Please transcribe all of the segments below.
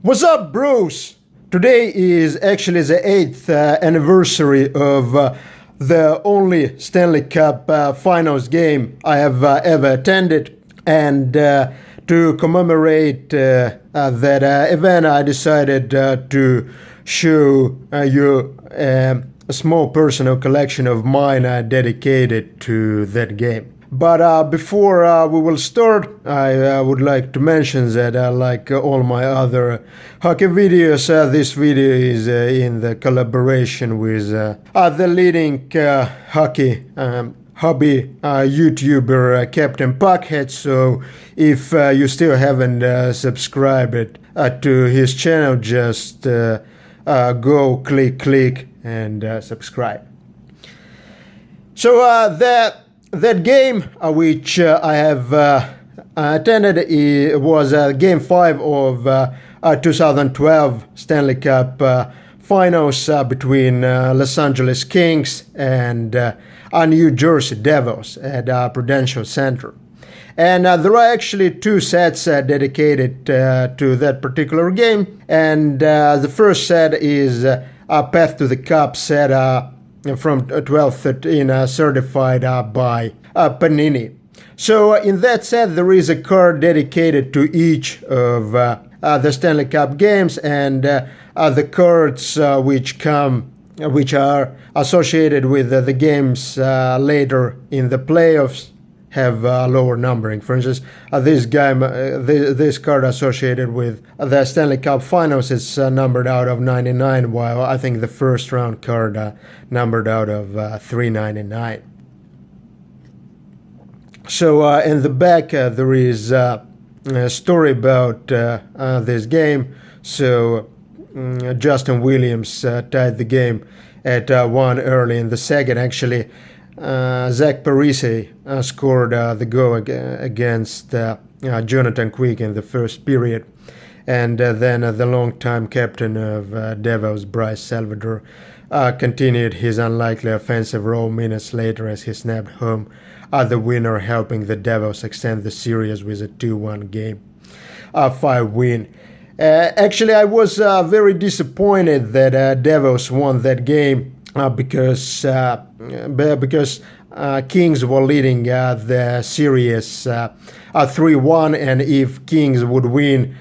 What's up, bros? Today is actually the 8th anniversary of the only Stanley Cup Finals game I have ever attended, and to commemorate that event, I decided to show you a small personal collection of mine dedicated to that game. But before we will start, I would like to mention that like all my other hockey videos, this video is in the collaboration with the leading hockey hobby YouTuber Captain Puckhead. So if you still haven't subscribed to his channel, just go click and subscribe. So that game which I have attended was Game 5 of 2012 Stanley Cup Finals between Los Angeles Kings and New Jersey Devils at Prudential Center. And there are actually two sets dedicated to that particular game. And the first set is Path to the Cup set from 12-13 certified by Panini. So in that set there is a card dedicated to each of the Stanley Cup games, and the cards which are associated with the games later in the playoffs have lower numbering. For instance, this card associated with the Stanley Cup Finals is numbered out of 99, while I think the first round card numbered out of 399. So in the back there is a story about this game. So Justin Williams tied the game at 1 early in the second. Actually, Zach Parise scored the goal against Jonathan Quick in the first period. And then the longtime captain of Devils, Bryce Salvador, continued his unlikely offensive role minutes later as he snapped home the winner, helping the Devils extend the series with a 2-1 game 5 win. Actually, I was very disappointed that Devils won that game because Kings were leading the series 3-1, and if Kings would win,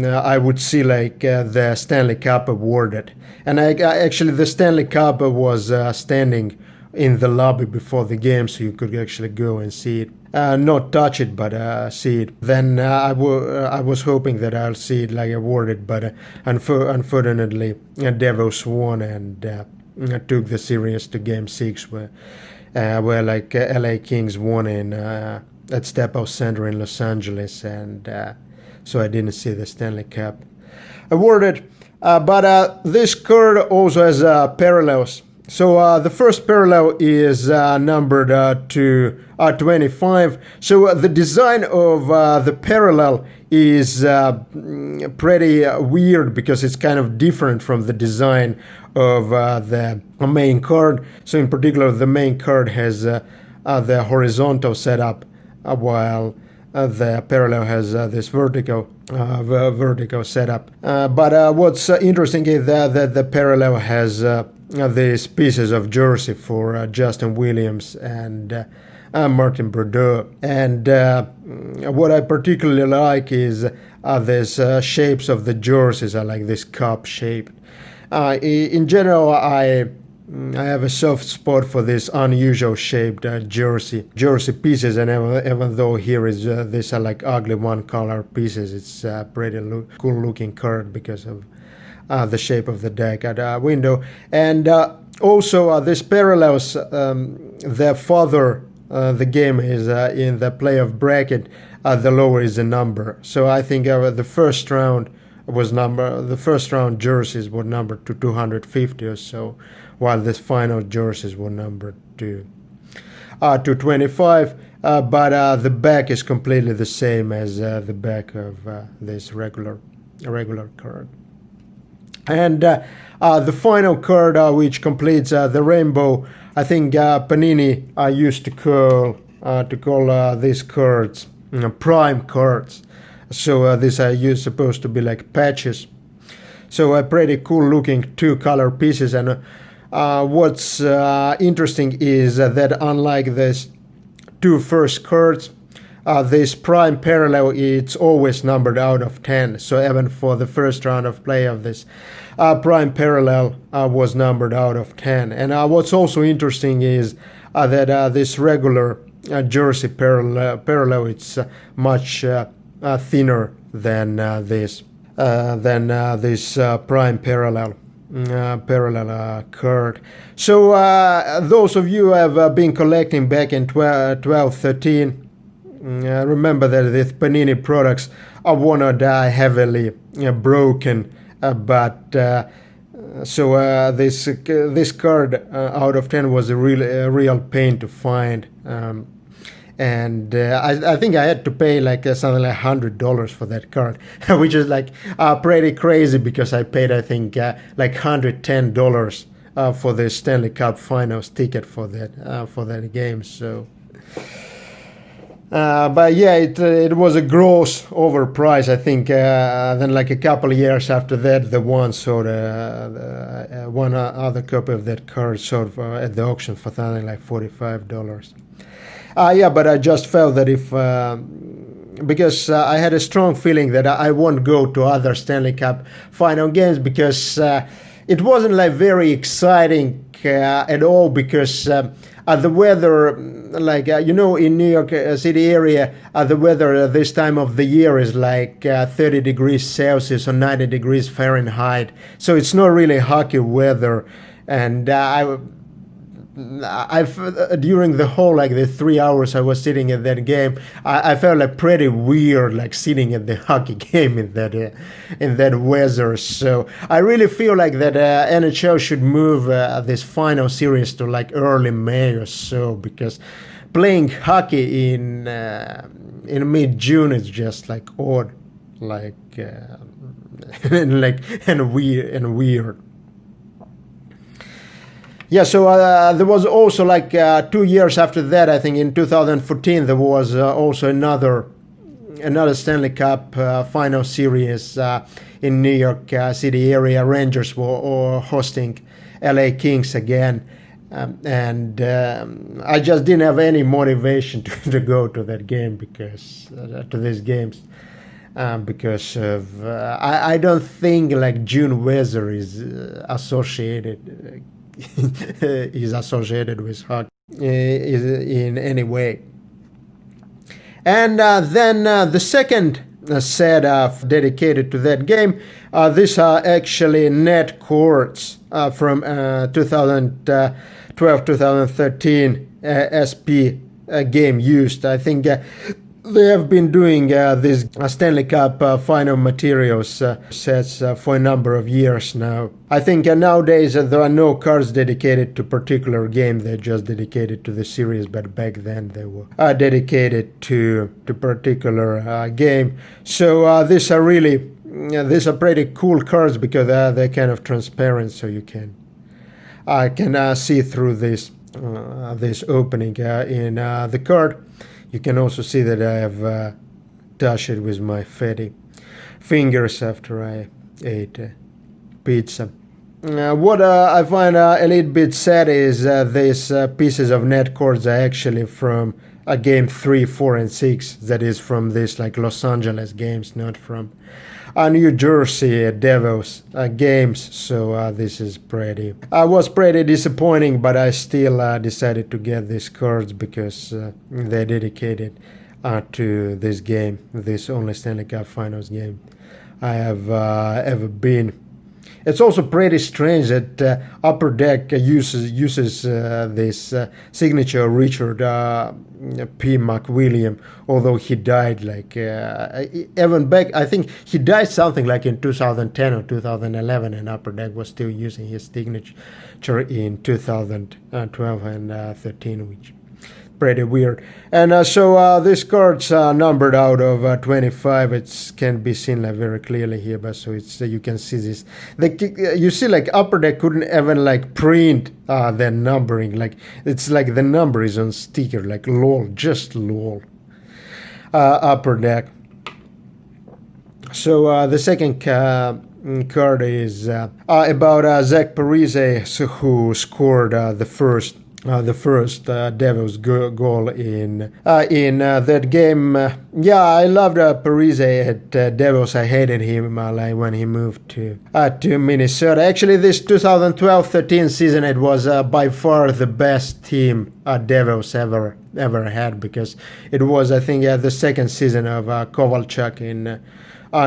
I would see like the Stanley Cup awarded. And actually the Stanley Cup was standing in the lobby before the game, so you could actually go and see it. Not touch it, but see it. Then I was hoping that I'll see it like awarded, but unfortunately Devils won and took the series to Game 6, where like LA Kings won in at Staples Center in Los Angeles, and so I didn't see the Stanley Cup awarded. But this card also has parallels. So the first parallel is numbered to 25. So the design of the parallel is pretty weird because it's kind of different from the design of the main card. So in particular, the main card has the horizontal setup, while the parallel has this vertical setup. But what's interesting is that the parallel has these pieces of jersey for Justin Williams and Martin Brodeur. And what I particularly like is these shapes of the jerseys are like this cup shape. In general, I have a soft spot for this unusual shaped jersey pieces, and even though here is these are like ugly one color pieces, it's a pretty cool looking card because of the shape of the deck at window. And also this parallels the further the game is in the playoff bracket, the lower is the number. So I think the first round jerseys were numbered to 250 or so, while this final jerseys were numbered to 25. But the back is completely the same as the back of this regular card. And the final card which completes the rainbow, I think Panini used to call these cards prime cards. So these are supposed to be like patches. So pretty cool looking two color pieces. And what's interesting is that unlike this two first cards, this prime parallel, it's always numbered out of 10. So even for the first round of play of this prime parallel was numbered out of 10. And what's also interesting is that this regular jersey parallel it's much thinner than this prime parallel card. So those of you who have been collecting back in 12-13, remember that these Panini products are wanna die heavily broken, but this card out of 10 was a real pain to find, and I think I had to pay like something like $100 for that card, which is like pretty crazy because I paid I think like $110 for the Stanley Cup Finals ticket for that game. So. But yeah, it was a gross overprice. I think then like a couple of years after that, the one sold one other copy of that card sold at the auction for something like $45. Yeah, but I just felt that if because I had a strong feeling that I won't go to other Stanley Cup final games because it wasn't like very exciting at all because the weather, like in New York City area, the weather this time of the year is like 30 degrees Celsius or 90 degrees Fahrenheit. So it's not really hockey weather, and I've during the whole like the 3 hours I was sitting at that game, I felt like pretty weird, like sitting at the hockey game in that weather. So I really feel like that NHL should move this final series to like early May or so, because playing hockey in mid-June is just like odd, like and weird. Yeah, so there was also like 2 years after that, I think in 2014, there was also another Stanley Cup final series in New York City area. Rangers were hosting LA Kings again, and I just didn't have any motivation to go to that game because to these games. Because of I don't think like June weather is associated with hockey in any way. And then the second set dedicated to that game, these are actually net courts from 2012-2013 SP game used. I think they have been doing these Stanley Cup final materials sets for a number of years now. I think nowadays there are no cards dedicated to particular game. They're just dedicated to the series, but back then they were dedicated to particular game. So these are pretty cool cards because they're kind of transparent, so you can see through this opening in the card. You can also see that I have touched it with my fatty fingers after I ate pizza. What I find a little bit sad is these pieces of net cords are actually from game 3, 4, and 6. That is from this like Los Angeles games, not from New Jersey Devils games. So this is was pretty disappointing, but I still decided to get these cards because they're dedicated to this game, this only Stanley Cup Finals game I have ever been. It's also pretty strange that Upper Deck uses this signature Richard P. McWilliam, although he died like even back. I think he died something like in 2010 or 2011, and Upper Deck was still using his signature in 2012 and 13, which pretty weird. And so these cards are numbered out of 25. It can be seen like very clearly here, but so it's you can see this. You see like Upper Deck couldn't even like print their numbering. Like it's like the number is on sticker. Like lol, just lol. Upper Deck. So the second card is about Zach Parise, who scored the first Devils goal in that game. Yeah, I loved Parise at Devils. I hated him like when he moved to Minnesota. Actually, this 2012-13 season, it was by far the best team Devils ever had, because it was, I think, the second season of Kovalchuk in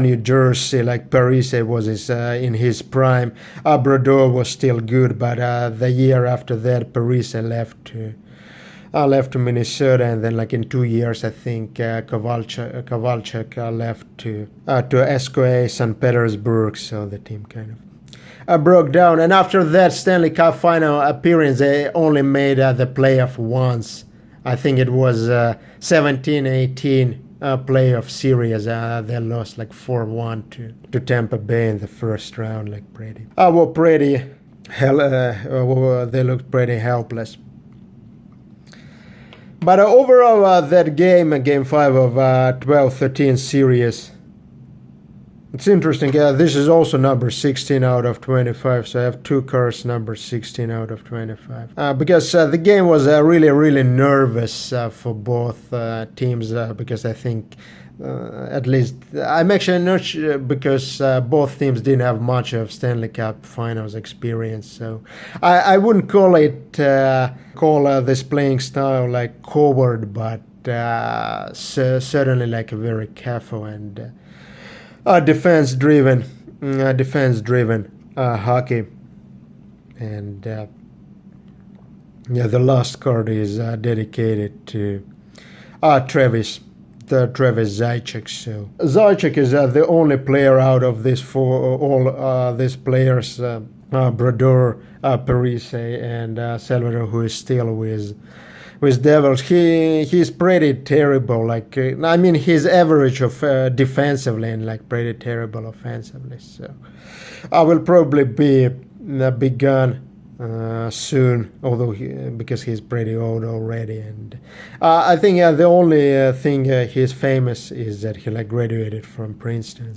New Jersey. Like Parise was in his prime. Brodeur was still good, but the year after that, Parise left to Minnesota, and then like in 2 years, I think Kovalchuk left to SKA St. Petersburg. So the team kind of broke down. And after that Stanley Cup final appearance, they only made the playoff once. I think it was 17-18. Playoff series. They lost like 4-1 to Tampa Bay in the first round. Like pretty, they looked pretty helpless. But overall, that game 5 of 12-13 series, it's interesting. This is also number 16 out of 25, so I have 2 cards number 16 out of 25. Because the game was really nervous for both teams, because I think, at least, I'm actually not sure, because both teams didn't have much of Stanley Cup Finals experience, so I wouldn't call this playing style like coward, but certainly like a very careful and defense-driven hockey. And the last card is dedicated to Travis Zajac. So Zajac is the only player out of these these players, Brodeur, Parise, and Salvador, who is still with Devils. He's pretty terrible. Like I mean, his average of defensively and like pretty terrible offensively. So I will probably be gone soon, although because he's pretty old already. And I think the only thing he's famous is that he like graduated from Princeton.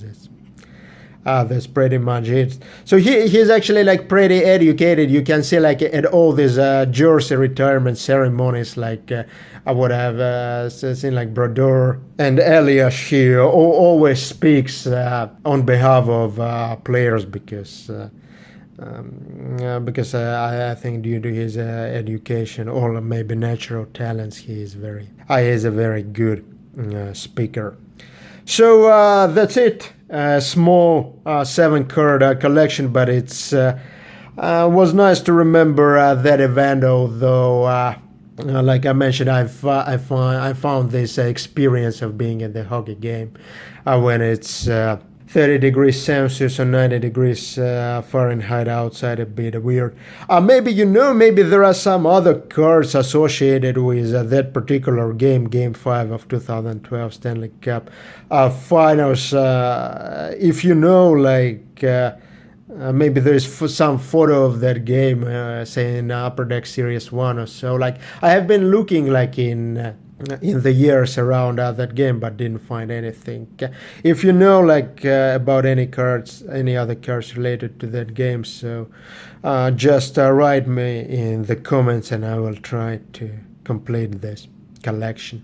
That's pretty much it. So he's actually like pretty educated. You can see like at all these jersey retirement ceremonies, like I would have seen like Brodeur and Elias. He always speaks on behalf of players, because I think due to his education or maybe natural talents, he is a very good speaker. So that's it. Small 7-card collection, but it's was nice to remember that event. Although, like I mentioned, I found this experience of being at the hockey game when it's 30 degrees Celsius or 90 degrees Fahrenheit outside a bit weird. Maybe maybe there are some other cards associated with that particular game, Game 5 of 2012 Stanley Cup Finals. If you know, like maybe there is some photo of that game, say in Upper Deck Series 1 or so. Like I have been looking like in the years around that game, but didn't find anything. If you know like about any other cards related to that game, so just write me in the comments and I will try to complete this collection.